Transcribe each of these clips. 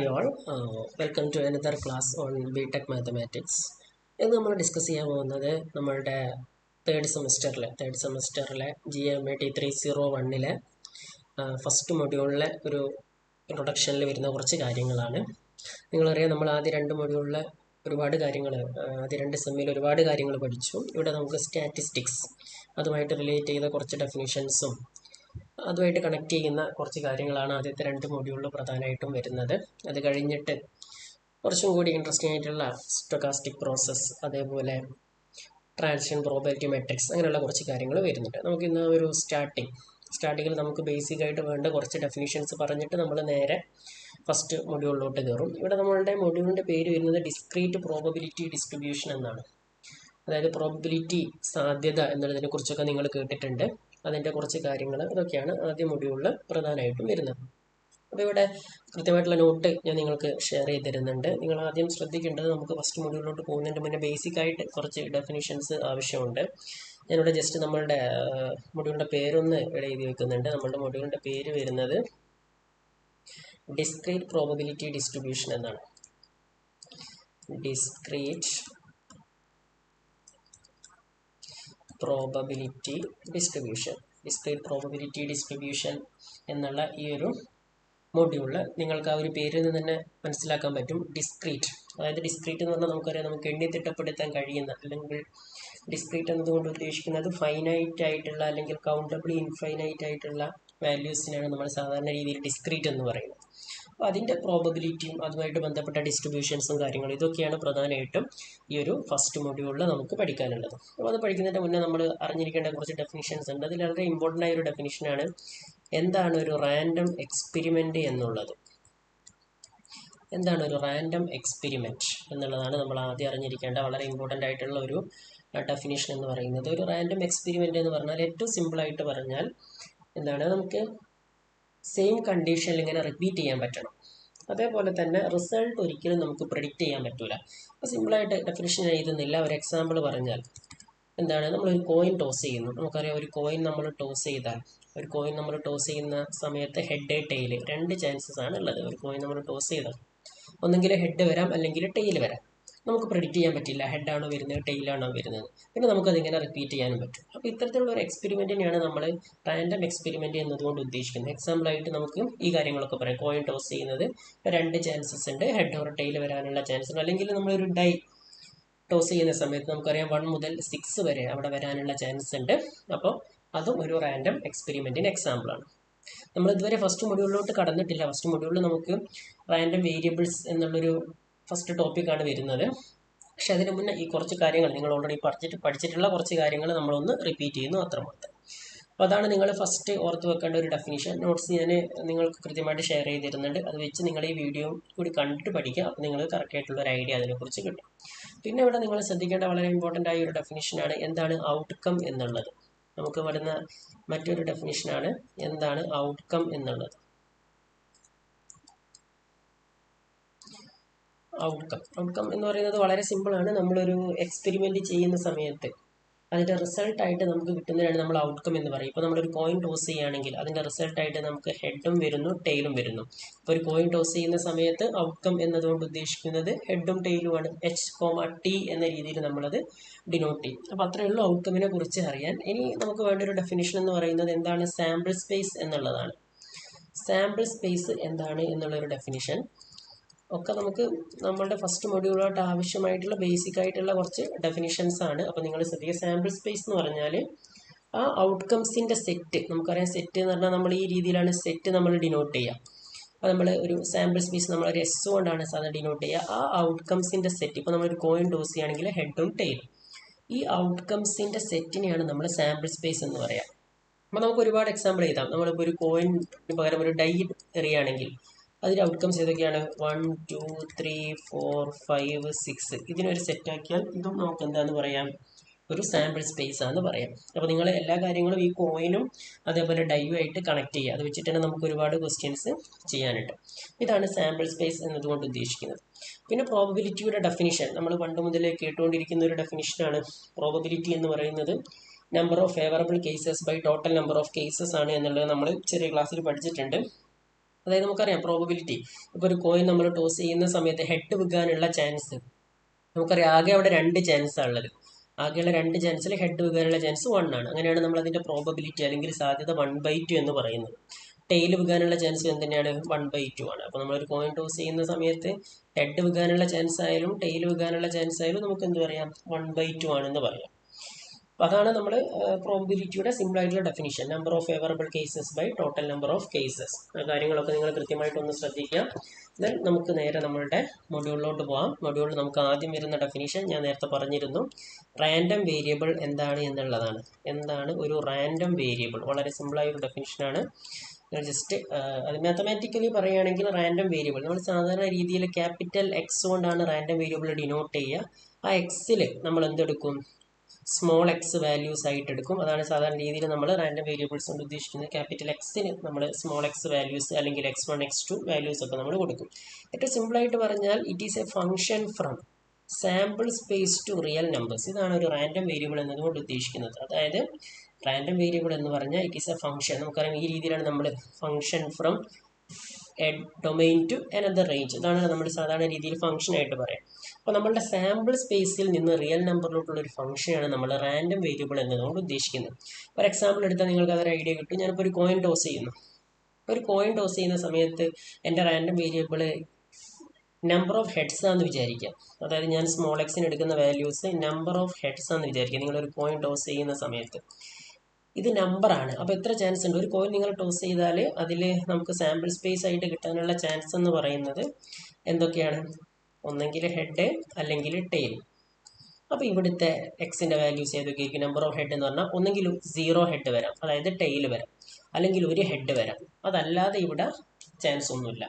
Hi all, welcome to another class on BTech Mathematics. ഇന്ന് നമ്മൾ discuss ചെയ്യാൻ പോകുന്നത് നമ്മളുടെ തേർഡ് സെമസ്റ്ററിലെ GMAT 301 ഫസ്റ്റ് മൊഡ്യൂളിലെ ഒരു ഇൻട്രൊഡക്ഷനിൽ വരുന്ന കുറച്ച് കാര്യങ്ങളാണ്. നിങ്ങളറിയാം, നമ്മൾ ആദ്യ രണ്ട് മൊഡ്യൂളിൽ ആദ്യ രണ്ട് സെമ്മിൽ ഒരുപാട് കാര്യങ്ങൾ പഠിച്ചു. ഇവിടെ നമുക്ക് സ്റ്റാറ്റിസ്റ്റിക്സ് അതുമായിട്ട് റിലേറ്റ് ചെയ്ത കുറച്ച് ഡെഫിനിഷൻസും അതുമായിട്ട് കണക്ട് ചെയ്യുന്ന കുറച്ച് കാര്യങ്ങളാണ് ആദ്യത്തെ രണ്ട് മൊഡ്യൂളിൽ പ്രധാനമായിട്ടും വരുന്നത്. അത് കഴിഞ്ഞിട്ട് കുറച്ചും കൂടി ഇൻട്രസ്റ്റിംഗ് ആയിട്ടുള്ള സ്റ്റൊക്കാസ്റ്റിക് പ്രോസസ്സ്, അതേപോലെ ട്രാൻസിഷൻ പ്രോബബിലിറ്റി മെട്രിക്സ്, അങ്ങനെയുള്ള കുറച്ച് കാര്യങ്ങൾ വരുന്നുണ്ട്. നമുക്കിന്ന് ഒരു സ്റ്റാർട്ടിങ്ങിൽ നമുക്ക് ബേസിക് ആയിട്ട് വേണ്ട കുറച്ച് ഡെഫിനിഷൻസ് പറഞ്ഞിട്ട് നമ്മൾ നേരെ ഫസ്റ്റ് മൊഡ്യൂളിലോട്ട് കയറും. ഇവിടെ നമ്മളുടെ മൊഡ്യൂളിൻ്റെ പേര് വരുന്നത് ഡിസ്ക്രീറ്റ് പ്രോബബിലിറ്റി ഡിസ്ട്രിബ്യൂഷൻ എന്നാണ്. അതായത് പ്രോബബിലിറ്റി സാധ്യത എന്നുള്ളതിനെ കുറിച്ചൊക്കെ നിങ്ങൾ കേട്ടിട്ടുണ്ട്. അതിൻ്റെ കുറച്ച് കാര്യങ്ങൾ ഇതൊക്കെയാണ് ആദ്യ മൊഡ്യൂളിൽ പ്രധാനമായിട്ടും വരുന്നത്. അപ്പോൾ ഇവിടെ കൃത്യമായിട്ടുള്ള നോട്ട് ഞാൻ നിങ്ങൾക്ക് ഷെയർ ചെയ്ത് തരുന്നുണ്ട്. നിങ്ങൾ ആദ്യം ശ്രദ്ധിക്കേണ്ടത്, നമുക്ക് ഫസ്റ്റ് മൊഡ്യൂളിലോട്ട് പോകുന്നതിന് മുന്നേ ബേസിക്കായിട്ട് കുറച്ച് ഡെഫിനിഷൻസ് ആവശ്യമുണ്ട്. ഞാനിവിടെ ജസ്റ്റ് നമ്മളുടെ മൊഡ്യൂളിൻ്റെ പേരൊന്ന് ഇവിടെ എഴുതി വെക്കുന്നുണ്ട്. നമ്മളുടെ മൊഡ്യൂളിൻ്റെ പേര് വരുന്നത് ഡിസ്ക്രീറ്റ് പ്രോബബിലിറ്റി ഡിസ്ട്രിബ്യൂഷൻ എന്നാണ്. ഡിസ്ക്രീറ്റ് പ്രോബബിലിറ്റി ഡിസ്ട്രിബ്യൂഷൻ എന്നുള്ള ഈ ഒരു മൊഡ്യൂളിൽ നിങ്ങൾക്ക് ആ ഒരു പേരിൽ നിന്ന് തന്നെ മനസ്സിലാക്കാൻ പറ്റും. ഡിസ്ക്രീറ്റ്, അതായത് ഡിസ്ക്രീറ്റ് എന്ന് പറഞ്ഞാൽ നമുക്കറിയാം, നമുക്ക് എണ്ണി തിട്ടപ്പെടുത്താൻ കഴിയുന്ന, അല്ലെങ്കിൽ ഡിസ്ക്രീറ്റ് എന്നതുകൊണ്ട് ഉദ്ദേശിക്കുന്നത് ഫൈനൈറ്റ് ആയിട്ടുള്ള അല്ലെങ്കിൽ കൗണ്ടബിളി ഇൻഫൈനൈറ്റ് ആയിട്ടുള്ള വാല്യൂസിനാണ് നമ്മൾ സാധാരണ രീതിയിൽ ഡിസ്ക്രീറ്റ് എന്ന് പറയുന്നത്. അപ്പോൾ അതിൻ്റെ പ്രോബബിലിറ്റിയും അതുമായിട്ട് ബന്ധപ്പെട്ട ഡിസ്ട്രിബ്യൂഷൻസും കാര്യങ്ങളും ഇതൊക്കെയാണ് പ്രധാനമായിട്ടും ഈ ഒരു ഫസ്റ്റ് മൊഡ്യൂളിൽ നമുക്ക് പഠിക്കാനുള്ളത്. അപ്പോൾ അത് പഠിക്കുന്നതിന് മുന്നേ നമ്മൾ അറിഞ്ഞിരിക്കേണ്ട കുറച്ച് ഡെഫിനിഷൻസ് ഉണ്ട്. അതിൽ വളരെ ഇമ്പോർട്ടൻ്റ് ആയ ഒരു ഡെഫിനിഷനാണ് എന്താണ് ഒരു റാൻഡം എക്സ്പെരിമെൻ്റ് എന്നുള്ളത്. എന്താണ് ഒരു റാൻഡം എക്സ്പെരിമെൻറ്റ് എന്നുള്ളതാണ് നമ്മൾ ആദ്യം അറിഞ്ഞിരിക്കേണ്ട വളരെ ഇമ്പോർട്ടൻ്റ് ആയിട്ടുള്ള ഒരു ഡെഫിനിഷൻ എന്ന് പറയുന്നത്. ഒരു റാൻഡം എക്സ്പെരിമെൻ്റ് എന്ന് പറഞ്ഞാൽ ഏറ്റവും സിമ്പിളായിട്ട് പറഞ്ഞാൽ എന്താണ്, നമുക്ക് സെയിം കണ്ടീഷനിൽ ഇങ്ങനെ റിപ്പീറ്റ് ചെയ്യാൻ പറ്റണം. അതേപോലെ തന്നെ റിസൾട്ട് ഒരിക്കലും നമുക്ക് പ്രെഡിക്റ്റ് ചെയ്യാൻ പറ്റില്ല. അപ്പോൾ സിമ്പിളായിട്ട് ഡെഫിനിഷൻ എഴുതുന്നില്ല. ഒരു എക്സാമ്പിൾ പറഞ്ഞാൽ എന്താണ്, നമ്മളൊരു കോയിൻ ടോസ് ചെയ്യുന്നു. നമുക്കറിയാം, ഒരു കോയിൻ നമ്മൾ ടോസ് ചെയ്യുന്ന സമയത്ത് ഹെഡ് ടെയിൽ രണ്ട് ചാൻസസ് ആണ് ഉള്ളത്. ഒരു കോയിൻ നമ്മൾ ടോസ് ചെയ്താൽ ഒന്നെങ്കിൽ ഹെഡ് വരാം അല്ലെങ്കിൽ ടെയിൽ വരാം. നമുക്ക് പ്രെഡിക്റ്റ് ചെയ്യാൻ പറ്റില്ല ഹെഡാണോ വരുന്നത് ടെയിലാണോ വരുന്നത്. പിന്നെ നമുക്കതിങ്ങനെ റിപ്പീറ്റ് ചെയ്യാനും പറ്റും. അപ്പോൾ ഇത്തരത്തിലുള്ള ഒരു എക്സ്പെരിമെൻറ്റിനെയാണ് നമ്മൾ റാൻഡം എക്സ്പെരിമെൻറ്റ് എന്നതുകൊണ്ട് ഉദ്ദേശിക്കുന്നത്. എക്സാമ്പിളായിട്ട് നമുക്ക് ഈ കാര്യങ്ങളൊക്കെ പറയാം. കോയിൻ ടോസ് ചെയ്യുന്നത് രണ്ട് ചാൻസസ് ഉണ്ട്, ഹെഡ് ഓർ ടെയിൽ വരാനുള്ള ചാൻസ് ഉണ്ട്. അല്ലെങ്കിൽ നമ്മളൊരു ഡൈ ടോസ് ചെയ്യുന്ന സമയത്ത് നമുക്കറിയാം 1 മുതൽ 6 വരെ അവിടെ വരാനുള്ള ചാൻസ് ഉണ്ട്. അപ്പോൾ അതും ഒരു റാൻഡം എക്സ്പെരിമെൻറ്റിന് എക്സാമ്പിളാണ്. നമ്മൾ ഇതുവരെ ഫസ്റ്റ് മൊഡ്യൂളിലോട്ട് കടന്നിട്ടില്ല. ഫസ്റ്റ് മൊഡ്യൂളിൽ നമുക്ക് റാൻഡം വേരിയബിൾസ് എന്നുള്ളൊരു ഫസ്റ്റ് ടോപ്പിക്കാണ് വരുന്നത്. പക്ഷെ അതിന് മുന്നേ ഈ കുറച്ച് കാര്യങ്ങൾ നിങ്ങൾ ഓൾറെഡി പഠിച്ചിട്ടുള്ള കുറച്ച് കാര്യങ്ങൾ നമ്മളൊന്ന് റിപ്പീറ്റ് ചെയ്യുന്നു, അത്രമാത്രം. അപ്പോൾ അതാണ് നിങ്ങൾ ഫസ്റ്റ് ഓർത്ത് വെക്കേണ്ട ഒരു ഡെഫിനിഷൻ. നോട്ട്സ് ഞാൻ നിങ്ങൾക്ക് കൃത്യമായിട്ട് ഷെയർ ചെയ്തിരുന്നുണ്ട്. അത് വെച്ച് നിങ്ങൾ ഈ വീഡിയോ കൂടി കണ്ടിട്ട് പഠിക്കുക. അപ്പോൾ നിങ്ങൾക്ക് കറക്റ്റ് ആയിട്ടുള്ള ഒരു ഐഡിയ അതിനെക്കുറിച്ച് കിട്ടും. പിന്നെ ഇവിടെ നിങ്ങൾ ശ്രദ്ധിക്കേണ്ട വളരെ ഇമ്പോർട്ടൻ്റ് ആയ ഒരു ഡെഫിനിഷനാണ് എന്താണ് ഔട്ട്കം എന്നുള്ളത്. നമുക്ക് വരുന്ന മറ്റൊരു ഡെഫിനിഷനാണ് എന്താണ് ഔട്ട്കം എന്നുള്ളത്. ഔട്ട്കം എന്ന് പറയുന്നത് വളരെ സിമ്പിളാണ്. നമ്മളൊരു എക്സ്പെരിമെൻ്റ് ചെയ്യുന്ന സമയത്ത് അതിൻ്റെ റിസൾട്ടായിട്ട് നമുക്ക് കിട്ടുന്നതാണ് നമ്മൾ ഔട്ട്കം എന്ന് പറയും. ഇപ്പോൾ നമ്മളൊരു കോയിൻ ടോസ് ചെയ്യുകയാണെങ്കിൽ അതിൻ്റെ റിസൾട്ടായിട്ട് നമുക്ക് ഹെഡും വരുന്നു ടെയിലും വരുന്നു. ഇപ്പോൾ ഒരു കോയിൻ ടോസ് ചെയ്യുന്ന സമയത്ത് ഔട്ട്കം എന്നതുകൊണ്ട് ഉദ്ദേശിക്കുന്നത് ഹെഡും ടെയിലുമാണ്. H, എന്ന രീതിയിൽ നമ്മളത് ഡിനോട്ട് ചെയ്യും. അപ്പോൾ അത്രയേ ഉള്ളൂ ഔട്ട്കമിനെ കുറിച്ച് അറിയാൻ. ഇനി നമുക്ക് വേണ്ട ഒരു ഡെഫിനിഷൻ എന്ന് പറയുന്നത് എന്താണ്, സാമ്പിൾ സ്പേസ് എന്നുള്ളതാണ്. സാമ്പിൾ സ്പേസ് എന്താണ് എന്നുള്ളൊരു ഡെഫിനിഷൻ ഒക്കെ നമുക്ക് നമ്മളുടെ ഫസ്റ്റ് മൊഡ്യൂളായിട്ട് ആവശ്യമായിട്ടുള്ള ബേസിക് ആയിട്ടുള്ള കുറച്ച് ഡെഫിനിഷൻസ് ആണ്. അപ്പോൾ നിങ്ങൾ ശ്രദ്ധിക്കുക, സാമ്പിൾ സ്പേസ് എന്ന് പറഞ്ഞാൽ ആ ഔട്ട്കംസിൻ്റെ സെറ്റ്. നമുക്കറിയാം, സെറ്റ് എന്ന് പറഞ്ഞാൽ നമ്മൾ ഈ രീതിയിലാണ് സെറ്റ് നമ്മൾ ഡിനോട്ട് ചെയ്യുക. അപ്പോൾ നമ്മൾ ഒരു സാമ്പിൾ സ്പേസ് നമ്മളൊരു S കൊണ്ടാണ് സാധാരണ ഡിനോട്ട് ചെയ്യുക. ആ ഔട്ട്കംസിൻ്റെ സെറ്റ്, ഇപ്പോൾ നമ്മളൊരു കോയിൻ ടോസ് ചെയ്യുകയാണെങ്കിൽ ഹെഡും ടെയിലും, ഈ ഔട്ട്കംസിൻ്റെ സെറ്റിനെയാണ് നമ്മൾ സാമ്പിൾ സ്പേസ് എന്ന് പറയുക. അപ്പോൾ നമുക്ക് ഒരുപാട് എക്സാമ്പിൾ എഴുതാം. നമ്മളിപ്പോൾ ഒരു കോയിന് പകരം ഒരു ഡൈ എറിയുകയാണെങ്കിൽ അതിൻ്റെ ഔട്ട്കംസ് ഏതൊക്കെയാണ്, 1, 2, 3, 4, 5, 6. ഇതിനൊരു സെറ്റാക്കിയാൽ ഇതും നമുക്ക് എന്താണെന്ന് പറയാം, ഒരു സാമ്പിൾ സ്പേസ് ആണെന്ന് പറയാം. അപ്പോൾ നിങ്ങൾ എല്ലാ കാര്യങ്ങളും ഈ കോയിനും അതേപോലെ ഡൈയുമായിട്ട് കണക്ട് ചെയ്യുക. അത് വെച്ചിട്ട് തന്നെ നമുക്ക് ഒരുപാട് ക്വസ്റ്റ്യൻസ് ചെയ്യാനുണ്ട്. ഇതാണ് സാമ്പിൾ സ്പേസ് എന്നതുകൊണ്ട് ഉദ്ദേശിക്കുന്നത്. പിന്നെ പ്രോബബിലിറ്റിയുടെ ഡെഫിനിഷൻ നമ്മൾ പണ്ട് മുതലേ കേട്ടുകൊണ്ടിരിക്കുന്ന ഒരു ഡെഫിനിഷനാണ്. പ്രോബബിലിറ്റി എന്ന് പറയുന്നത് number of favourable cases by total number of cases ആണ് എന്നുള്ളത് നമ്മൾ ചെറിയ ക്ലാസ്സിൽ പഠിച്ചിട്ടുണ്ട്. അതായത് നമുക്കറിയാം പ്രോബബിലിറ്റി. ഇപ്പോൾ ഒരു കോയിൻ നമ്മൾ ടോസ് ചെയ്യുന്ന സമയത്ത് ഹെഡ് വിൽക്കാനുള്ള ചാൻസ് നമുക്കറിയാം. ആകെ അവിടെ 2 ചാൻസാണ് ഉള്ളത്. ആകെയുള്ള 2 ചാൻസിൽ ഹെഡ് വിൽക്കാനുള്ള ചാൻസ് 1 ആണ്. അങ്ങനെയാണ് നമ്മൾ അതിന്റെ പ്രോബബിലിറ്റി അല്ലെങ്കിൽ സാധ്യത 1/2 എന്ന് പറയുന്നത്. ടെയിൽ വിൽക്കാനുള്ള ചാൻസ് എന്തിനാണ് 1/2 ആണ്. അപ്പോൾ നമ്മളൊരു കോയിൻ ടോസ് ചെയ്യുന്ന സമയത്ത് ഹെഡ് വിൽക്കാനുള്ള ചാൻസ് ആയാലും ടെയിൽ വിൽക്കാനുള്ള ചാൻസ് ആയാലും നമുക്ക് എന്ത് പറയാം 1/2 ആണെന്ന് പറയാം. അപ്പോൾ അതാണ് നമ്മൾ പ്രോബബിലിറ്റിയുടെ സിമ്പിൾ ആയിട്ടുള്ള definition. Number of favourable cases by total number of cases. ആ കാര്യങ്ങളൊക്കെ നിങ്ങൾ കൃത്യമായിട്ടൊന്ന് ശ്രദ്ധിക്കുക. ദെൻ നമുക്ക് നേരെ നമ്മളുടെ മൊഡ്യൂളിലോട്ട് പോകാം. മൊഡ്യൂളിൽ നമുക്ക് ആദ്യം വരുന്ന ഡെഫിനിഷൻ ഞാൻ നേരത്തെ പറഞ്ഞിരുന്നു. റാൻഡം വേരിയബിൾ എന്താണ് എന്നുള്ളതാണ്. എന്താണ് ഒരു റാൻഡം വേരിയബിൾ? വളരെ സിമ്പിളായ ഒരു ഡെഫിനിഷനാണ്. ജസ്റ്റ് അത് മാത്തമാറ്റിക്കലി പറയുകയാണെങ്കിൽ റാൻഡം വേരിയബിൾ നമ്മൾ സാധാരണ രീതിയിൽ ക്യാപിറ്റൽ എക്സ് കൊണ്ടാണ് റാൻഡം വേരിയബിൾ ഡിനോട്ട് ചെയ്യുക. ആ എക്സിൽ നമ്മൾ എന്തെടുക്കും? സ്മോൾ എക്സ് വാല്യൂസ് ആയിട്ട് എടുക്കും. അതാണ് സാധാരണ രീതിയിൽ നമ്മൾ റാൻഡം വേരിയബിൾസ് കൊണ്ട് ഉദ്ദേശിക്കുന്നത്. ക്യാപിറ്റൽ എക്സിന് നമ്മൾ സ്മോൾ എക്സ് വാല്യൂസ് അല്ലെങ്കിൽ x1 x2 വാല്യൂസ് ഒക്കെ നമ്മൾ കൊടുക്കും. ഏറ്റവും സിമ്പിളായിട്ട് പറഞ്ഞാൽ it is a function from sample space to real numbers. ഇതാണ് ഒരു റാൻഡം വേരിയബിൾ എന്നതുകൊണ്ട് ഉദ്ദേശിക്കുന്നത്. അതായത് റാൻഡം വേരിയബിൾ എന്ന് പറഞ്ഞാൽ ഇറ്റ് ഈസ് എ ഫംഗ്ഷൻ. നമുക്കറിയാം ഈ രീതിയിലാണ് നമ്മൾ function from a domain to another range. ഇതാണ് നമ്മൾ സാധാരണ രീതിയിൽ ഫംഗ്ഷൻ ആയിട്ട് പറയാം. അപ്പോൾ നമ്മളുടെ സാമ്പിൾ സ്പേസിൽ നിന്ന് റിയൽ നമ്പറിലോട്ടുള്ള ഒരു ഫംഗ്ഷനാണ് നമ്മൾ റാൻഡം വേരിയബിൾ എന്നതുകൊണ്ട് ഉദ്ദേശിക്കുന്നത്. ഫോർ എക്സാമ്പിൾ എടുത്താൽ നിങ്ങൾക്ക് അതൊരു ഐഡിയ കിട്ടും. ഞാനിപ്പോൾ ഒരു കോയിൻ ടോസ് ചെയ്യുന്നു. ഒരു കോയിൻ ടോസ് ചെയ്യുന്ന സമയത്ത് എൻ്റെ random variable number of heads ആണെന്ന് വിചാരിക്കാം. അതായത് ഞാൻ സ്മോൾ എക്സിന് എടുക്കുന്ന വാല്യൂസ് നമ്പർ ഓഫ് ഹെഡ്സ് ആണെന്ന് വിചാരിക്കുക. നിങ്ങളൊരു കോയിൻ ടോസ് ചെയ്യുന്ന സമയത്ത് ഇത് നമ്പറാണ്. അപ്പോൾ എത്ര ചാൻസ് ഉണ്ട്? ഒരു കോയിൻ നിങ്ങൾ ടോസ് ചെയ്താൽ അതിൽ നമുക്ക് സാമ്പിൾ സ്പേസ് ആയിട്ട് കിട്ടാനുള്ള ചാൻസ് എന്ന് പറയുന്നത് എന്തൊക്കെയാണ്? ഒന്നെങ്കിൽ ഹെഡ് അല്ലെങ്കിൽ ടെയിൽ. അപ്പോൾ ഇവിടുത്തെ എക്സിൻ്റെ വാല്യൂസ് ഏതൊക്കെയായിരിക്കും? നമ്പർ ഓഫ് ഹെഡ് എന്ന് പറഞ്ഞാൽ ഒന്നെങ്കിൽ 0 ഹെഡ് വരാം, അതായത് ടെയിൽ വരാം, അല്ലെങ്കിൽ 1 ഹെഡ് വരാം. അതല്ലാതെ ഇവിടെ ചാൻസ് ഒന്നുമില്ല.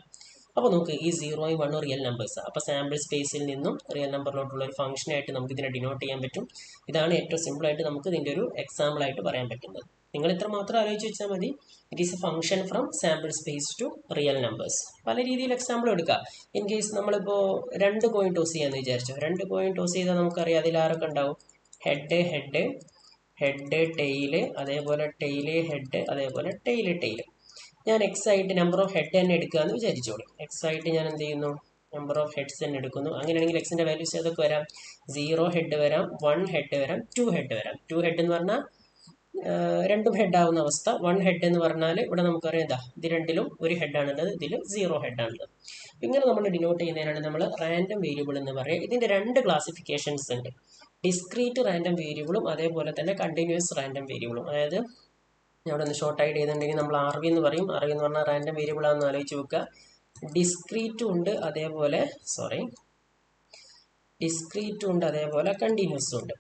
അപ്പോൾ നമുക്ക് ഈ 0യും 1ഉം റിയൽ നമ്പേഴ്സ്. അപ്പോൾ സാമ്പിൾ സ്പേസിൽ നിന്നും റിയൽ നമ്പറിലോട്ടുള്ള ഒരു ഫംഗ്ഷനായിട്ട് നമുക്ക് ഇതിനെ ഡിനോട്ട് ചെയ്യാൻ പറ്റും. ഇതാണ് ഏറ്റവും സിമ്പിളായിട്ട് നമുക്ക് ഇതിൻ്റെ ഒരു എക്സാമ്പിളായിട്ട് പറയാൻ പറ്റുന്നത്. നിങ്ങൾ ഇത്ര മാത്രം ആലോചിച്ച് വെച്ചാൽ മതി. It is a function from sample space to real numbers. പല രീതിയിൽ എക്സാമ്പിൾ എടുക്കുക. ഇൻ കേസ് നമ്മളിപ്പോൾ 2 കോയിൻ ടോസ് ചെയ്യാമെന്ന് വിചാരിച്ചു. 2 കോയിൻ ടോസ് ചെയ്താൽ നമുക്കറിയാം അതിൽ ആരൊക്കെ ഉണ്ടാവും? ഹെഡ് ഹെഡ് ഹെഡ് ടെയില്, അതേപോലെ ടെയില് ഹെഡ്, അതേപോലെ ടെയില് ടെയില്. ഞാൻ എക്സ് ആയിട്ട് നമ്പർ ഓഫ് ഹെഡ് തന്നെ എടുക്കുക എന്ന് വിചാരിച്ചോളൂ. എക്സ് ആയിട്ട് ഞാൻ എന്ത് ചെയ്യുന്നു? നമ്പർ ഓഫ് ഹെഡ്സ് തന്നെ എടുക്കുന്നു. അങ്ങനെയാണെങ്കിൽ എക്സിൻ്റെ വാല്യൂസ് ഏതൊക്കെ വരാം? 0 ഹെഡ് വരാം, 1 ഹെഡ് വരാം, 2 ഹെഡ് വരാം. 2 ഹെഡ് എന്ന് പറഞ്ഞാൽ രണ്ടും ഹെഡ് ആവുന്ന അവസ്ഥ. 1 ഹെഡ് എന്ന് പറഞ്ഞാൽ ഇവിടെ നമുക്കറിയാം എന്താ, ഇത് രണ്ടിലും 1 ഹെഡാണുള്ളത്, ഇതിൽ 0 ഹെഡാണുള്ളത്. ഇങ്ങനെ നമ്മൾ ഡിനോട്ട് ചെയ്യുന്നതിനാണ് നമ്മൾ റാൻഡം വേരിയബിൾ എന്ന് പറയുക. ഇതിൻ്റെ 2 ക്ലാസിഫിക്കേഷൻസ് ഉണ്ട്. ഡിസ്ക്രീറ്റ് റാൻഡം വേരിയബിളും അതേപോലെ തന്നെ കണ്ടിന്യൂസ് റാൻഡം വേരിയബിളും. അതായത് ഞാൻ ഇവിടെ ഒന്ന് ഷോർട്ട് ആയിട്ട് ചെയ്തിട്ടുണ്ടെങ്കിൽ നമ്മൾ RV എന്ന് പറയും. RV എന്ന് പറഞ്ഞാൽ റാൻഡം വേരിയബിൾ ആണെന്ന് ആലോചിച്ച് വെക്കുക. ഡിസ്ക്രീറ്റും ഉണ്ട്, അതേപോലെ കണ്ടിന്യൂസും ഉണ്ട്.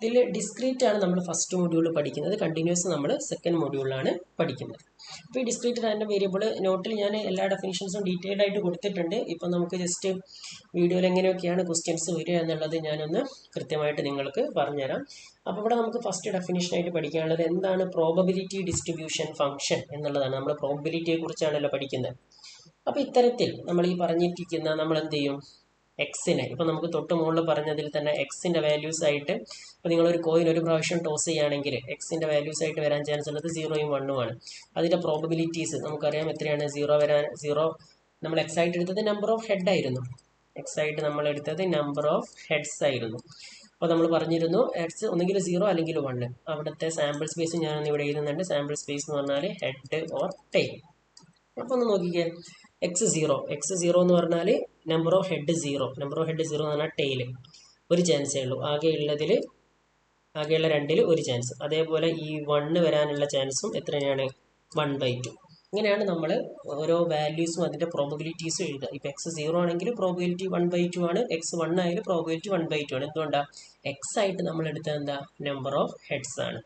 ഇതിൽ ഡിസ്ക്രീറ്റ് ആണ് നമ്മൾ ഫസ്റ്റ് മൊഡ്യൂളിൽ പഠിക്കുന്നത്, കണ്ടിന്യൂസ് നമ്മൾ സെക്കൻഡ് മൊഡ്യൂളിലാണ് പഠിക്കുന്നത്. അപ്പോൾ ഈ ഡിസ്ക്രീറ്റ് റാൻഡം വേരിയബിൾ നോട്ടിൽ ഞാൻ എല്ലാ ഡെഫിനിഷൻസും ഡീറ്റെയിൽഡ് ആയിട്ട് കൊടുത്തിട്ടുണ്ട്. ഇപ്പം നമുക്ക് ജസ്റ്റ് വീഡിയോയിൽ എങ്ങനെയൊക്കെയാണ് ക്വസ്റ്റ്യൻസ് വരിക എന്നുള്ളത് ഞാനൊന്ന് കൃത്യമായിട്ട് നിങ്ങൾക്ക് പറഞ്ഞുതരാം. അപ്പോൾ ഇവിടെ നമുക്ക് ഫസ്റ്റ് ഡെഫിനിഷനായിട്ട് പഠിക്കാനുള്ളത് എന്താണ് പ്രോബബിലിറ്റി ഡിസ്ട്രിബ്യൂഷൻ ഫംഗ്ഷൻ എന്നുള്ളതാണ്. നമ്മൾ പ്രോബബിലിറ്റിയെ കുറിച്ചാണല്ലോ പഠിക്കുന്നത്. അപ്പോൾ ഇത്തരത്തിൽ നമ്മൾ ഈ പറഞ്ഞിരിക്കുന്ന നമ്മൾ എന്ത് ചെയ്യും? എക്സിനെ ഇപ്പം നമുക്ക് തൊട്ട് മുകളിൽ പറഞ്ഞതിൽ തന്നെ എക്സിൻ്റെ വാല്യൂസ് ആയിട്ട് ഇപ്പോൾ നിങ്ങളൊരു കോയിൻ ഒരു പ്രാവശ്യം ടോസ് ചെയ്യുകയാണെങ്കിൽ എക്സിൻ്റെ വാല്യൂസ് ആയിട്ട് വരാൻ ചാൻസ് ഉള്ളത് 0യും 1ഉം ആണ്. അതിൻ്റെ പ്രോബബിലിറ്റീസ് നമുക്കറിയാം എത്രയാണ്? 0 നമ്മൾ എക്സ് ആയിട്ട് എടുത്തത് നമ്പർ ഓഫ് ഹെഡ് ആയിരുന്നു. എക്സ് ആയിട്ട് നമ്മൾ എടുത്തത് നമ്പർ ഓഫ് ഹെഡ്സ് ആയിരുന്നു. അപ്പോൾ നമ്മൾ പറഞ്ഞിരുന്നു എക്സ് ഒന്നെങ്കിൽ 0 അല്ലെങ്കിൽ 1. അവിടുത്തെ സാമ്പിൾ സ്പേസ് ഞാനൊന്ന് ഇവിടെ എഴുതുന്നുണ്ട്. സാമ്പിൾ സ്പേസ് എന്ന് പറഞ്ഞാൽ ഹെഡ് ഓർ ടെയിൽ. അപ്പോൾ ഒന്ന് നോക്കിക്കേ, എക്സ് 0 എന്ന് പറഞ്ഞാൽ number of head 0. Number of head 0 എന്ന് പറഞ്ഞാൽ ടെയില് 1 ചാൻസേ ഉള്ളൂ. ആകെയുള്ള 2ൽ 1 ചാൻസ്. അതേപോലെ ഈ 1 വരാനുള്ള ചാൻസും എത്രയാണ്? 1/2. ഇങ്ങനെയാണ് നമ്മൾ ഓരോ വാല്യൂസും അതിൻ്റെ പ്രോബബിലിറ്റീസും എഴുതുക. ഇപ്പോൾ എക്സ് 0 ആണെങ്കിൽ പ്രോബബിലിറ്റി 1/2 ആണ്, എക്സ് 1 ആയാലും പ്രോബബിലിറ്റി 1/2 ആണ്. എന്തുകൊണ്ടാണ്? എക്സ് ആയിട്ട് നമ്മൾ എടുത്തത് എന്താ? നമ്പർ ഓഫ് ഹെഡ്സ് ആണ്.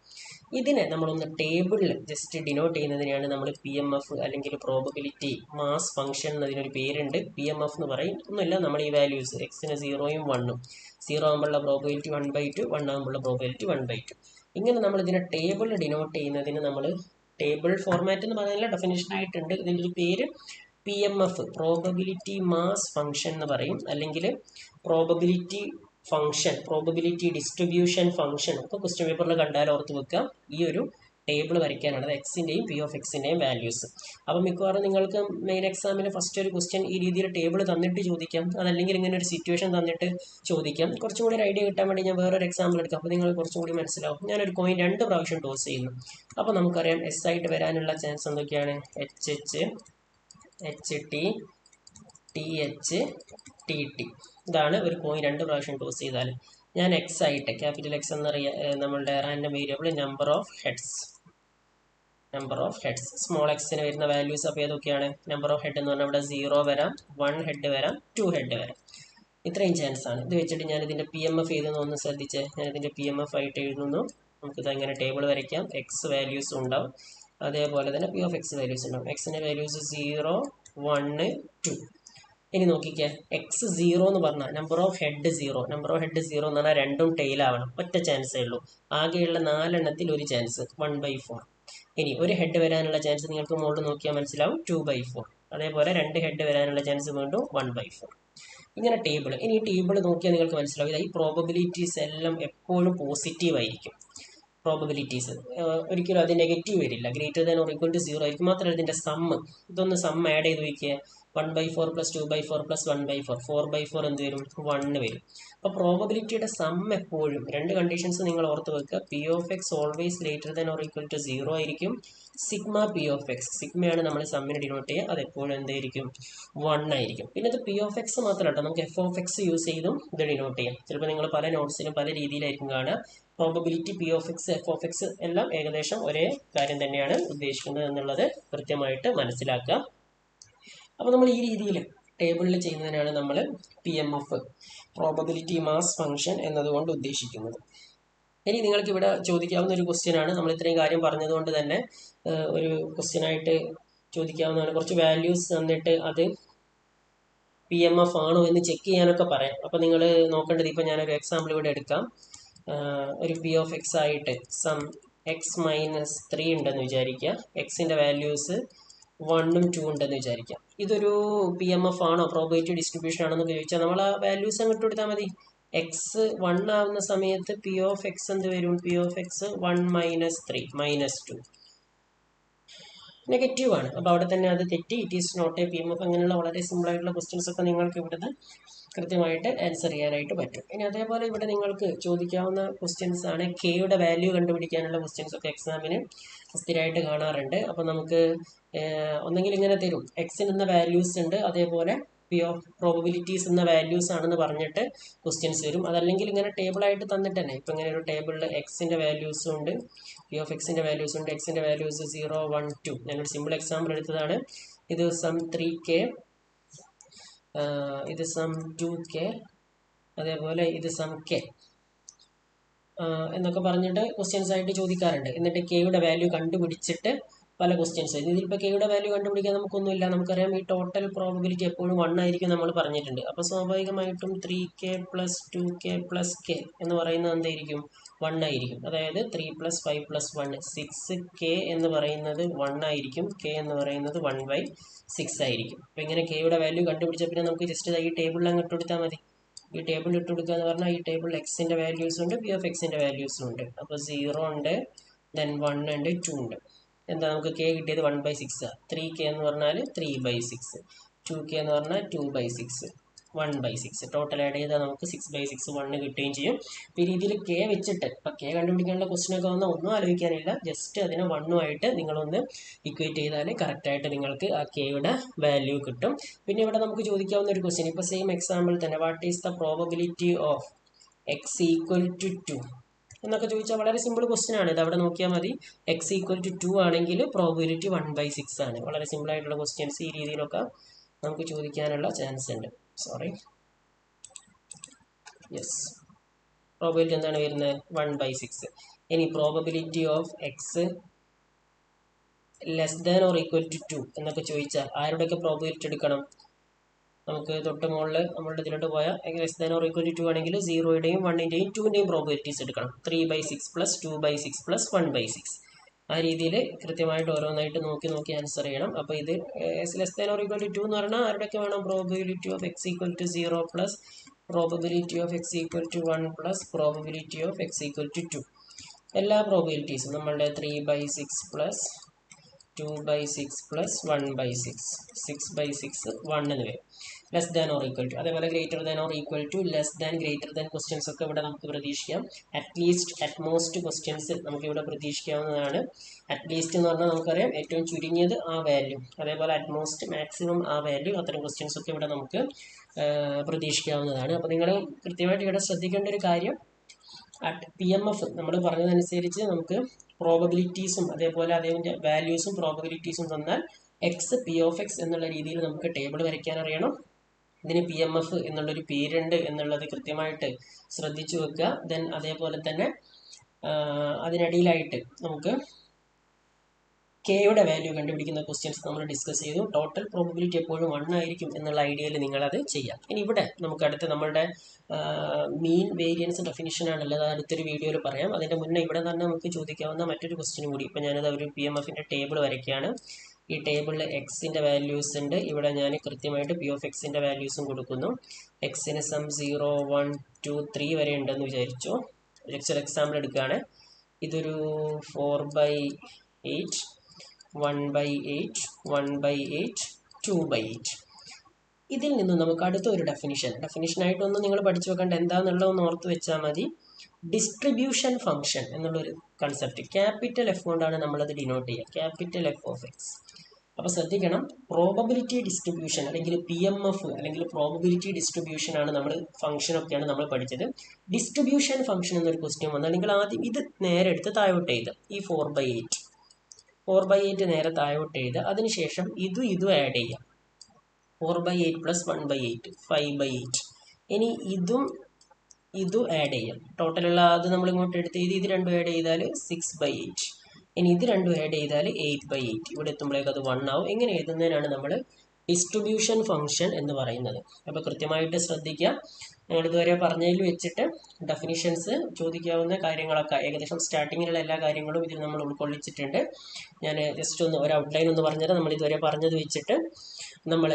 ഇതിനെ നമ്മളൊന്ന് ടേബിളിൽ ജസ്റ്റ് ഡിനോട്ട് ചെയ്യുന്നതിനെയാണ് നമ്മൾ PMF അല്ലെങ്കിൽ പ്രോബബിലിറ്റി മാസ് ഫംഗ്ഷൻ എന്നതിനൊരു പേരുണ്ട്. PMF എന്ന് പറയും. ഒന്നുമില്ല, നമ്മൾ ഈ വാല്യൂസ് എക്സിന് 0യും 1ഉം 0 ആകുമ്പോഴുള്ള പ്രോബബിലിറ്റി 1/2, 1 ആകുമ്പോഴുള്ള പ്രോബബിലിറ്റി 1/2. ഇങ്ങനെ നമ്മൾ ഇതിനെ ടേബിളിൽ ഡിനോട്ട് ചെയ്യുന്നതിന് നമ്മൾ ടേബിൾ ഫോർമാറ്റ് എന്ന് പറയുന്ന ഡെഫിനേഷൻ ആയിട്ടുണ്ട്. ഇതിൻ്റെ ഒരു പേര് PMF പ്രോബബിലിറ്റി മാസ് ഫംഗ്ഷൻ എന്ന് പറയും, അല്ലെങ്കിൽ probability function, probability distribution function ഒക്കെ ക്വസ്റ്റ്യൻ പേപ്പറിൽ കണ്ടാൽ ഓർത്ത് വെക്കാം. ഈ ഒരു ടേബിൾ വരയ്ക്കാനാണ്, അത് എക്സിൻ്റെയും പി ഓഫ് എക്സിൻ്റെയും വാല്യൂസ്. അപ്പോൾ മിക്കവാറും നിങ്ങൾക്ക് മെയിൻ എക്സാമിൽ ഫസ്റ്റ് ഒരു ക്വസ്റ്റ്യൻ ഈ രീതിയിൽ ടേബിൾ തന്നിട്ട് ചോദിക്കാം, അതല്ലെങ്കിൽ ഇങ്ങനെ ഒരു സിറ്റുവേഷൻ തന്നിട്ട് ചോദിക്കാം. കുറച്ചും കൂടി ഒരു ഐഡിയ കിട്ടാൻ വേണ്ടി ഞാൻ വേറൊരു എക്സാമ്പിൾ എടുക്കാം, അപ്പോൾ നിങ്ങൾ കുറച്ചും കൂടി മനസ്സിലാവും. ഞാനൊരു കോയിൻ 2 പ്രാവശ്യം ടോസ് ചെയ്യുന്നു. അപ്പോൾ നമുക്കറിയാം എസ് ആയിട്ട് വരാനുള്ള ചാൻസ് എന്തൊക്കെയാണ്? H H, H T, T H, T T. ഇതാണ് ഒരു കോയിൻ 2 പ്രാവശ്യം ടോസ് ചെയ്താൽ. ഞാൻ എക്സ് ആയിട്ട്, ക്യാപിറ്റൽ എക്സ് എന്നറിയ നമ്മളുടെ random variable number of heads, small എക്സിന് വരുന്ന വാല്യൂസ് അപ്പോൾ ഏതൊക്കെയാണ്? നമ്പർ ഓഫ് ഹെഡ് എന്ന് പറഞ്ഞാൽ ഇവിടെ 0 വരാം, 1 ഹെഡ് വരാം, 2 ഹെഡ് വരാം. ഇത്രയും ചാൻസ് ആണ്. ഇത് വെച്ചിട്ട് ഞാൻ ഇതിൻ്റെ പി എം എഫ് എഴുതുന്നു, ഒന്ന് ശ്രദ്ധിച്ച്. ഞാൻ ഇതിൻ്റെ പി എം എഫ് ആയിട്ട് എഴുതുന്നു. നമുക്കിത് അങ്ങനെ ടേബിൾ വരയ്ക്കാം. എക്സ് വാല്യൂസ് ഉണ്ടാവും, അതേപോലെ തന്നെ പി ഓഫ് എക്സ് വാല്യൂസ് ഉണ്ടാവും. എക്സിൻ്റെ വാല്യൂസ് 0, 1, 2. ഇനി നോക്കിക്കേ, എക്സ് 0 എന്ന് പറഞ്ഞാൽ number of head 0. Number of head 0 എന്ന് പറഞ്ഞാൽ രണ്ടും ടെയിൽ ആവണം, ഒറ്റ ചാൻസേ ഉള്ളൂ. ആകെയുള്ള 4 എണ്ണത്തിൽ ഒരു ചാൻസ്, 1/4. ഇനി ഒരു ഹെഡ് വരാനുള്ള ചാൻസ് നിങ്ങൾക്ക് മുകളിൽ നോക്കിയാൽ മനസ്സിലാവും, 2/4. അതേപോലെ 2 ഹെഡ് വരാനുള്ള ചാൻസ് വീണ്ടും 1/4. ഇങ്ങനെ ടേബിൾ. ഇനി ഈ ടേബിൾ നോക്കിയാൽ നിങ്ങൾക്ക് മനസ്സിലാവും, ഈ പ്രോബബിലിറ്റീസ് എല്ലാം എപ്പോഴും പോസിറ്റീവ് ആയിരിക്കും. പ്രോബബിലിറ്റീസ് ഒരിക്കലും അത് നെഗറ്റീവ് വരില്ല. Greater than or equal to 0 ആയിരിക്കും. മാത്രമല്ല ഇതിൻ്റെ ഇതൊന്ന് സം ആഡ് ചെയ്ത് വയ്ക്കുക. 1/4 + 2/4 + 1/4, 4/4 എന്ത് വരും? 1 വരും. അപ്പോൾ പ്രോബബിലിറ്റിയുടെ സം എപ്പോഴും രണ്ട് കണ്ടീഷൻസ് നിങ്ങൾ ഓർത്ത് വെക്കുക. P of X always greater than or equal to 0 ആയിരിക്കും. സിഗ്മ പി ഓഫ് എക്സ്, സിഗ്മയാണ് നമ്മൾ സമ്മിനെ ഡിനോട്ട് ചെയ്യുക, അത് എപ്പോഴും എന്തായിരിക്കും? 1 ആയിരിക്കും. പിന്നെ ഇത് പി ഓഫ് എക്സ് മാത്രമല്ല, നമുക്ക് എഫ് ഓഫ് എക്സ് യൂസ് ചെയ്തും ഇത് ഡിനോട്ട് ചെയ്യാം. ചിലപ്പോൾ നിങ്ങൾ പല നോട്ട്സിലും പല രീതിയിലായിരിക്കും കാണുക. Probability, P of X, F of X എല്ലാം ഏകദേശം ഒരേ കാര്യം തന്നെയാണ് ഉദ്ദേശിക്കുന്നത് എന്നുള്ളത് കൃത്യമായിട്ട് മനസ്സിലാക്കുക. അപ്പോൾ നമ്മൾ ഈ രീതിയിൽ ടേബിളിൽ ചെയ്യുന്നതിനാണ് നമ്മൾ P M F, probability mass function എന്നതുകൊണ്ട് ഉദ്ദേശിക്കുന്നത്. ഇനി നിങ്ങൾക്ക് ഇവിടെ ചോദിക്കാവുന്ന ഒരു ക്വസ്റ്റ്യനാണ്, നമ്മൾ ഇത്രയും കാര്യം പറഞ്ഞതുകൊണ്ട് തന്നെ ഒരു ക്വസ്റ്റ്യനായിട്ട് ചോദിക്കാവുന്നതാണ്. കുറച്ച് വാല്യൂസ് തന്നിട്ട് അത് പി എം എഫ് ആണോ എന്ന് ചെക്ക് ചെയ്യാനൊക്കെ പറയാം. അപ്പോൾ നിങ്ങൾ നോക്കേണ്ടത്, ഇപ്പോൾ ഞാനൊരു എക്സാമ്പിൾ ഇവിടെ എടുക്കാം. ഒരു പി ഓഫ് എക്സ് ആയിട്ട് സം എക്സ് മൈനസ് 3 ഉണ്ടെന്ന് വിചാരിക്കുക. എക്സിൻ്റെ വാല്യൂസ് 1ഉം 2 ഉണ്ടെന്ന് വിചാരിക്കാം. ഇതൊരു പി എം എഫ് ആണോ, പ്രോബബിലിറ്റി ഡിസ്ട്രിബ്യൂഷൻ ആണോ എന്ന് ചോദിച്ചാൽ നമ്മൾ ആ വാല്യൂസ് അങ്ങോട്ട് കൊടുത്താൽ മതി. എക്സ് 1 ആവുന്ന സമയത്ത് പി ഓഫ് എക്സ് എന്ത് വരും? പി ഓഫ് എക്സ് 1 - 3 -2 നെഗറ്റീവ് ആണ്. അപ്പോൾ അവിടെ തന്നെ അത് തെറ്റി, it is not a P M F. അങ്ങനെയുള്ള വളരെ സിമ്പിൾ ആയിട്ടുള്ള ക്വസ്റ്റ്യൻസ് ഒക്കെ നിങ്ങൾക്ക് ഇവിടുന്ന് കൃത്യമായിട്ട് ആൻസർ ചെയ്യാനായിട്ട് പറ്റും. ഇനി അതേപോലെ ഇവിടെ നിങ്ങൾക്ക് ചോദിക്കാവുന്ന ക്വസ്റ്റ്യൻസ് ആണ്, കെയുടെ വാല്യൂ കണ്ടുപിടിക്കാനുള്ള ക്വസ്റ്റ്യൻസ് ഒക്കെ എക്സാമിന് സ്ഥിരമായിട്ട് കാണാറുണ്ട്. അപ്പോൾ നമുക്ക് ഒന്നെങ്കിൽ ഇങ്ങനെ തരും, എക്സിന് എന്ന വാല്യൂസ് ഉണ്ട്, അതേപോലെ പി ഓഫ് പ്രോബബിലിറ്റീസ് എന്ന വാല്യൂസ് ആണെന്ന് പറഞ്ഞിട്ട് ക്വസ്റ്റ്യൻസ് വരും. അതല്ലെങ്കിൽ ഇങ്ങനെ ടേബിളായിട്ട് തന്നിട്ട് തന്നെ, ഇപ്പം ഇങ്ങനെ ഒരു ടേബിളിൽ എക്സിൻ്റെ വാല്യൂസും ഉണ്ട്, പി ഓഫ് എക്സിൻ്റെ വാല്യൂസ് ഉണ്ട്. എക്സിൻ്റെ വാല്യൂസ് 0, 1, 2. ഞാനൊരു സിമ്പിൾ എക്സാമ്പിൾ എടുത്തതാണ്. ഇത് സം 3k, ഇത് സം 2k, അതേപോലെ ഇത് സം k എന്നൊക്കെ പറഞ്ഞിട്ട് ക്വസ്റ്റ്യൻസ് ആയിട്ട് ചോദിക്കാറുണ്ട്. എന്നിട്ട് കെയുടെ വാല്യൂ കണ്ടുപിടിച്ചിട്ട് പല ക്വസ്റ്റ്യൻസ്. ഇതിലിപ്പോൾ കെയുടെ വാല്യൂ കണ്ടുപിടിക്കാൻ നമുക്കൊന്നുമില്ല. നമുക്കറിയാം ഈ ടോട്ടൽ പ്രോബബിലിറ്റി എപ്പോഴും 1 ആയിരിക്കും നമ്മൾ പറഞ്ഞിട്ടുണ്ട്. അപ്പോൾ സ്വാഭാവികമായിട്ടും 3k + 2k + k എന്ന് പറയുന്നത് എന്തായിരിക്കും? 1 ആയിരിക്കും. അതായത് 3 + 5 + 1, 6k എന്ന് പറയുന്നത് 1 ആയിരിക്കും. k എന്ന് പറയുന്നത് 1/6 ആയിരിക്കും. അപ്പോൾ ഇങ്ങനെ കെയുടെ വാല്യൂ കണ്ടുപിടിച്ച പിന്നെ നമുക്ക് ജസ്റ്റ് ഈ ടേബിളിൽ അങ്ങ് ഇട്ടുകൊടുത്താൽ മതി. ഈ ടേബിൾ ഇട്ട് കൊടുക്കുക എന്ന് പറഞ്ഞാൽ ഈ ടേബിളിൽ എക്സിൻ്റെ വാല്യൂസ് ഉണ്ട്, പി ഓഫ് എക്സിൻ്റെ വാല്യൂസും ഉണ്ട്. അപ്പോൾ 0 ഉണ്ട്, ദെൻ 1 ഉണ്ട്, 2 ഉണ്ട്. എന്താ നമുക്ക് കെ കിട്ടിയത്? 1/6. 3k എന്ന് പറഞ്ഞാൽ 3/6, 2k എന്ന് പറഞ്ഞാൽ 2/6, 1/6. ടോട്ടൽ ആഡ് ചെയ്താൽ നമുക്ക് 6/6, 1 കിട്ടുകയും ചെയ്യും. അപ്പോൾ ഈ രീതിയിൽ കെ വെച്ചിട്ട്, ഇപ്പം കെ കണ്ടുപിടിക്കാനുള്ള ക്വസ്റ്റ്യനൊക്കെ വന്നാൽ ഒന്നും ആലോചിക്കാനില്ല, ജസ്റ്റ് അതിനെ 1ഉമായിട്ട് നിങ്ങളൊന്ന് ഇക്വേറ്റ് ചെയ്താൽ കറക്റ്റായിട്ട് നിങ്ങൾക്ക് ആ കെയുടെ വാല്യൂ കിട്ടും. പിന്നെ ഇവിടെ നമുക്ക് ചോദിക്കാവുന്ന ഒരു ക്വസ്റ്റ്യൻ, ഇപ്പോൾ സെയിം എക്സാമ്പിൾ തന്നെ, what is the probability of X equal to 2 എന്നൊക്കെ ചോദിച്ചാൽ വളരെ സിമ്പിൾ ക്വസ്റ്റ്യൻ ആണ്. ഇത് അവിടെ നോക്കിയാൽ മതി. എക്സ് ഈക്വൽ ടു 2 ആണെങ്കിൽ പ്രോബബിലിറ്റി 1/6 ആണ്. വളരെ സിമ്പിൾ ആയിട്ടുള്ള ക്വസ്റ്റ്യൻസ് ഈ രീതിയിലൊക്കെ നമുക്ക് ചോദിക്കാനുള്ള ചാൻസ് ഉണ്ട്. പ്രോബബിലിറ്റി എന്താണ് വരുന്നത്? 1/6. ഇനി probability of X less than or equal to 2 എന്നൊക്കെ ചോദിച്ചാൽ ആരുടെയൊക്കെ പ്രോബബിലിറ്റി എടുക്കണം? നമുക്ക് തൊട്ട് മുകളിൽ നമ്മളുടെ ഇതിലോട്ട് പോയാൽ less than or equal to 2 ആണെങ്കിൽ 0യുടെയും 1ൻ്റെയും 2ൻ്റെയും പ്രോബബിലിറ്റീസ് എടുക്കണം. 3/6 + 2/6 + 1/6. ആ രീതിയിൽ കൃത്യമായിട്ട് ഓരോന്നായിട്ട് നോക്കി ആൻസർ ചെയ്യണം. അപ്പോൾ ഇത് less than or equal to 2 എന്ന് പറഞ്ഞാൽ ആരുടെയൊക്കെ വേണം? Probability of X equal to 0 + probability of X equal to 1 + probability of X equal to 2. എല്ലാ പ്രോബിലിറ്റീസും നമ്മളുടെ 3/6 പ്ലസ് 2/6 പ്ലസ് 1/6 6/6 1 എന്ന് വരും. Less than or equal to, അതേപോലെ greater than or equal to, less than, greater than questions ഒക്കെ ഇവിടെ നമുക്ക് പ്രതീക്ഷിക്കാം. At least, utmost questions നമുക്ക് ഇവിടെ പ്രതീക്ഷിക്കാവുന്നതാണ്. അറ്റ്ലീസ്റ്റ് എന്ന് പറഞ്ഞാൽ നമുക്കറിയാം ഏറ്റവും ചുരുങ്ങിയത് ആ വാല്യൂ, അതേപോലെ അറ്റ്മോസ്റ്റ് മാക്സിമം ആ വാല്യൂ, അത്തരം ക്വസ്റ്റ്യൻസ് ഒക്കെ ഇവിടെ നമുക്ക് പ്രതീക്ഷിക്കാവുന്നതാണ്. അപ്പോൾ നിങ്ങൾ കൃത്യമായിട്ട് ഇവിടെ ശ്രദ്ധിക്കേണ്ട ഒരു കാര്യം, PMF നമ്മൾ പറഞ്ഞതനുസരിച്ച് നമുക്ക് പ്രോബബിലിറ്റീസും അതേപോലെ അതിൻ്റെ വാല്യൂസും പ്രോബബിലിറ്റീസും തന്നാൽ P(x) എന്നുള്ള രീതിയിൽ നമുക്ക് ടേബിൾ വരയ്ക്കാൻ അറിയണം. ഇതിന് PMF എന്നുള്ളൊരു പേരുണ്ട് എന്നുള്ളത് കൃത്യമായിട്ട് ശ്രദ്ധിച്ചു വെക്കുക. ദെൻ അതേപോലെ തന്നെ അതിനിടയിലായിട്ട് നമുക്ക് കെയുടെ വാല്യൂ കണ്ടുപിടിക്കുന്ന ക്വസ്റ്റ്യൻസ് നമ്മൾ ഡിസ്കസ് ചെയ്തു. ടോട്ടൽ പ്രോബബിലിറ്റി എപ്പോഴും 1 ആയിരിക്കും എന്നുള്ള ഐഡിയയിൽ നിങ്ങളത് ചെയ്യാം. ഇനി ഇവിടെ നമുക്ക് അടുത്ത് നമ്മളുടെ മീൻ വേരിയൻസ് ഡെഫിനിഷനാണല്ലോ, അത് അടുത്തൊരു വീഡിയോയിൽ പറയാം. അതിൻ്റെ മുന്നേ ഇവിടെ തന്നെ നമുക്ക് ചോദിക്കാവുന്ന മറ്റൊരു ക്വസ്റ്റ്യനും കൂടി. ഇപ്പം ഞാനത് ഒരു PMFൻ്റെ ടേബിൾ വരയ്ക്കുകയാണ്. ഈ ടേബിളിൽ എക്സിൻ്റെ വാല്യൂസ് ഉണ്ട്. ഇവിടെ ഞാൻ കൃത്യമായിട്ട് P(x)ൻ്റെ വാല്യൂസും കൊടുക്കുന്നു. എക്സിന് സം 0, 1, 2, 3 വരെ ഉണ്ടെന്ന് വിചാരിച്ചു. ഒരു എക്സാമ്പിൾ എടുക്കുകയാണ്. ഇതൊരു 4/8, 1/8, 1/8, 2/8. ഇതിൽ നിന്ന് നമുക്ക് അടുത്ത ഒരു ഡെഫിനിഷനായിട്ടൊന്നും നിങ്ങൾ പഠിച്ചു വെക്കേണ്ട, എന്താണെന്നുള്ളതൊന്ന് ഓർത്ത് വെച്ചാൽ മതി. ഡിസ്ട്രിബ്യൂഷൻ ഫംഗ്ഷൻ എന്നുള്ളൊരു കൺസെപ്റ്റ് ക്യാപിറ്റൽ F കൊണ്ടാണ് നമ്മളത് ഡിനോട്ട് ചെയ്യുക, ക്യാപിറ്റൽ F(x). അപ്പോൾ ശ്രദ്ധിക്കണം, പ്രോബബിലിറ്റി ഡിസ്ട്രിബ്യൂഷൻ അല്ലെങ്കിൽ PMF അല്ലെങ്കിൽ പ്രോബബിലിറ്റി ഡിസ്ട്രിബ്യൂഷൻ ആണ് നമ്മൾ, ഫംഗ്ഷനൊക്കെയാണ് നമ്മൾ പഠിച്ചത്. ഡിസ്ട്രിബ്യൂഷൻ ഫംഗ്ഷൻ എന്നൊരു ക്വസ്റ്റ്യൻ വന്നാൽ നിങ്ങൾ ആദ്യം ഇത് നേരെ എടുത്ത് താഴോട്ട് എഴുതുക. ഈ 4/8 നേരെ താഴോട്ട് എഴുതുക. അതിനുശേഷം ഇതും ആഡ് ചെയ്യാം. 4/8 പ്ലസ് 1/8 5/8. ഇനി ഇതും ആഡ് ചെയ്യാം. ടോട്ടലുള്ള അത് നമ്മൾ ഇങ്ങോട്ട് എടുത്ത് ഇത് രണ്ടും ആഡ് ചെയ്താൽ 6/8. ഇനി ഇത് രണ്ടും ആഡ് ചെയ്താൽ 8/8. ഇവിടെ എത്തുമ്പോഴേക്കും അത് 1 ആവും. ഇങ്ങനെ എഴുതുന്നതിനാണ് നമ്മൾ ഡിസ്ട്രിബ്യൂഷൻ ഫംഗ്ഷൻ എന്ന് പറയുന്നത്. അപ്പോൾ കൃത്യമായിട്ട് ശ്രദ്ധിക്കുക. ഞങ്ങൾ ഇതുവരെ പറഞ്ഞതിൽ വെച്ചിട്ട് ഡെഫിനിഷൻസ് ചോദിക്കാവുന്ന കാര്യങ്ങളൊക്കെ ഏകദേശം സ്റ്റാർട്ടിങ്ങിലുള്ള എല്ലാ കാര്യങ്ങളും ഇതിൽ നമ്മൾ ഉൾക്കൊള്ളിച്ചിട്ടുണ്ട്. ഞാൻ ജസ്റ്റ് ഒരു ഔട്ട്ലൈൻ ഒന്ന് പറഞ്ഞുതരാം. നമ്മൾ ഇതുവരെ പറഞ്ഞത് വെച്ചിട്ട് നമ്മൾ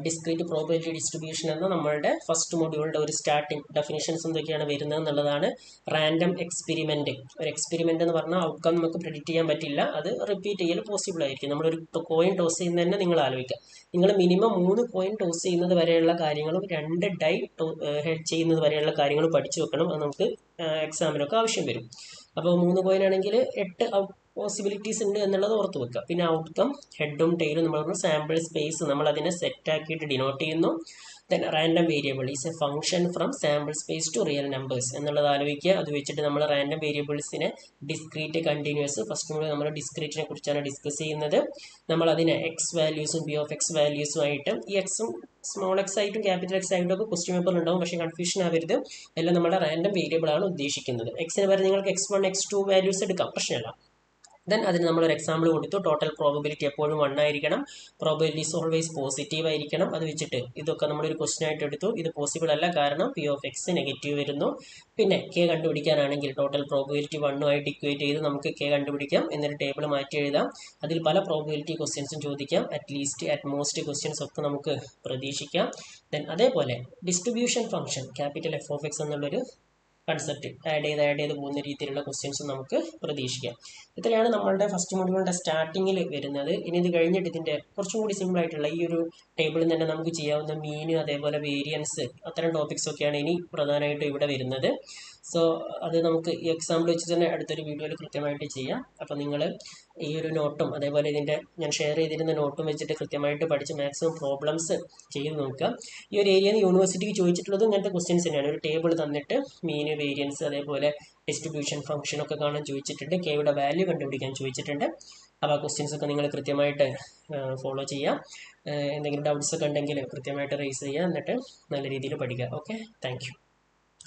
ഡിസ്ക്രീറ്റ് പ്രോബബിലിറ്റി ഡിസ്ട്രിബ്യൂഷൻ എന്ന നമ്മളുടെ ഫസ്റ്റ് മൊഡ്യൂളിൻ്റെ ഒരു സ്റ്റാർട്ടിങ് ഡെഫിനിഷൻസ് എന്തൊക്കെയാണ് വരുന്നത് എന്നുള്ളതാണ്. റാൻഡം എക്സ്പെരിമെൻറ്റ്, ഒരു എക്സ്പെരിമെൻ്റ് എന്ന് പറഞ്ഞാൽ ഔട്ട്കം നമുക്ക് പ്രെഡിക്റ്റ് ചെയ്യാൻ പറ്റില്ല, അത് റിപ്പീറ്റ് ചെയ്യൽ പോസിബിൾ ആയിരിക്കും. നമ്മളൊരു കോയിൻ ടോസ് ചെയ്യുന്നത് തന്നെ നിങ്ങൾ ആലോചിക്കുക. നിങ്ങൾ മിനിമം 3 കോയിൻ ടോസ് ചെയ്യുന്നത് വരെയുള്ള കാര്യങ്ങളും 2 ഡൈ ഹെഡ് ചെയ്യുന്നത് വരെയുള്ള കാര്യങ്ങളും പഠിച്ചു വെക്കണം. അത് നമുക്ക് എക്സാമിനൊക്കെ ആവശ്യം വരും. അപ്പോൾ 3 കോയിൻ ആണെങ്കിൽ 8 പോസിബിലിറ്റീസ് ഉണ്ട് എന്നുള്ളത് ഓർത്ത് വെക്കുക. പിന്നെ ഔട്ട്കം ഹെഡും ടെയിലും നമ്മൾ പറഞ്ഞ സാമ്പിൾ സ്പേസ് നമ്മൾ അതിനെ സെറ്റ് ആക്കിയിട്ട് ഡിനോട്ട് ചെയ്യുന്നു. Then random variable is a function from sample space to real numbers എന്നുള്ളത് ആലോചിക്കുക. അത് വെച്ചിട്ട് നമ്മൾ റാൻഡം വേരിയബിൾസിനെ ഡിസ്ക്രീറ്റ്, കണ്ടിന്യൂസ്, ഫസ്റ്റ് മുതൽ നമ്മൾ ഡിസ്ക്രീറ്റിനെ കുറിച്ചാണ് ഡിസ്കസ് ചെയ്യുന്നത്. നമ്മൾ അതിനെ എക്സ് വാല്യൂസും P(x) വാല്യൂസും ആയിട്ട്, ഈ എക്സും സ്മോൾ എക്സ് ആയിട്ടും ക്യാപിറ്റൽ X ആയിട്ടും ഒക്കെ ക്വസ്റ്റ്യൻ പേപ്പറിൽ ഉണ്ടാവും. പക്ഷേ കൺഫ്യൂഷൻ ആവരുത്, എല്ലാം നമ്മുടെ റാൻഡം വേരിയബിൾ ആണ് ഉദ്ദേശിക്കുന്നത്. എക്സിന് പകരം നിങ്ങൾക്ക് X1, X2 വാല്യൂസ് എടുക്കാം, പ്രശ്നമില്ല. ദെൻ അതിന് നമ്മളൊരു എക്സാമ്പിൾ കൊടുത്തു. ടോട്ടൽ പ്രോബബിലിറ്റി എപ്പോഴും 1 ആയിരിക്കണം, പ്രോബബിലിറ്റി ഈസ് ഓൾവേസ് പോസിറ്റീവ് ആയിരിക്കണം. അത് വെച്ചിട്ട് ഇതൊക്കെ നമ്മളൊരു ക്വസ്റ്റ്യൻ ആയിട്ട് എടുത്തു. ഇത് പോസിബിൾ അല്ല, കാരണം P(x) നെഗറ്റീവ് വരുന്നു. പിന്നെ K കണ്ടുപിടിക്കാനാണെങ്കിൽ ടോട്ടൽ പ്രോബബിലിറ്റി 1 ആയിട്ട് ഇക്വേറ്റ് ചെയ്ത് നമുക്ക് K കണ്ടുപിടിക്കാം. എന്നിട്ട് ടേബിൾ മാറ്റി എഴുതാം. അതിൽ പല പ്രോബബിലിറ്റി ക്വസ്റ്റ്യൻസും ചോദിക്കാം. അറ്റ്ലീസ്റ്റ്, അറ്റ്മോസ്റ്റ് ക്വസ്റ്റ്യൻസ് ഒക്കെ നമുക്ക് പ്രതീക്ഷിക്കാം. ദെൻ അതേപോലെ ഡിസ്ട്രിബ്യൂഷൻ ഫംഗ്ഷൻ ക്യാപിറ്റൽ F(x) എന്നുള്ളൊരു കൺസെപ്റ്റ് ആഡ് ചെയ്ത് പോകുന്ന രീതിയിലുള്ള ക്വസ്റ്റ്യൻസും നമുക്ക് പ്രതീക്ഷിക്കാം. ഇത്രയാണ് നമ്മളുടെ ഫസ്റ്റ് മൊഡ്യൂളിൻ്റെ സ്റ്റാർട്ടിങ്ങിൽ വരുന്നത്. ഇനി ഇത് കഴിഞ്ഞിട്ട് ഇതിൻ്റെ കുറച്ചും കൂടി സിമ്പിൾ ആയിട്ടുള്ള ഈ ഒരു ടേബിളിൽ തന്നെ നമുക്ക് ചെയ്യാവുന്ന മീൻ, അതേപോലെ വേരിയൻസ്, അത്തരം ടോപ്പിക്സ് ഒക്കെയാണ് ഇനി പ്രധാനമായിട്ടും ഇവിടെ വരുന്നത്. സോ അത് നമുക്ക് ഈ എക്സാമ്പിൾ വെച്ച് തന്നെ അടുത്തൊരു വീഡിയോയിൽ കൃത്യമായിട്ട് ചെയ്യാം. അപ്പോൾ നിങ്ങൾ ഈ ഒരു നോട്ടും അതേപോലെ ഇതിൻ്റെ ഞാൻ ഷെയർ ചെയ്തിരുന്ന നോട്ടും വെച്ചിട്ട് കൃത്യമായിട്ട് പഠിച്ച് മാക്സിമം പ്രോബ്ലംസ് ചെയ്ത് നോക്കുക. ഈ ഒരു ഏരിയയിൽ നിന്ന് യൂണിവേഴ്സിറ്റിക്ക് ചോദിച്ചിട്ടുള്ളത് ഇങ്ങനത്തെ ക്വസ്റ്റ്യൻസ് തന്നെയാണ്. ഒരു ടേബിൾ തന്നിട്ട് മീൻ, വേരിയൻസ്, അതേപോലെ ഡിസ്ട്രിബ്യൂഷൻ ഫംഗ്ഷൻ ഒക്കെ കാണാൻ ചോദിച്ചിട്ടുണ്ട്. കെയുടെ വാല്യൂ കണ്ടുപിടിക്കാൻ ചോദിച്ചിട്ടുണ്ട്. അപ്പോൾ ആ ക്വസ്റ്റ്യൻസ് ഒക്കെ നിങ്ങൾ കൃത്യമായിട്ട് ഫോളോ ചെയ്യുക. എന്തെങ്കിലും ഡൗട്ട്സ് ഒക്കെ ഉണ്ടെങ്കിൽ കൃത്യമായിട്ട് റേസ് ചെയ്യുക. എന്നിട്ട് നല്ല രീതിയിൽ പഠിക്കുക. Okay, thank you.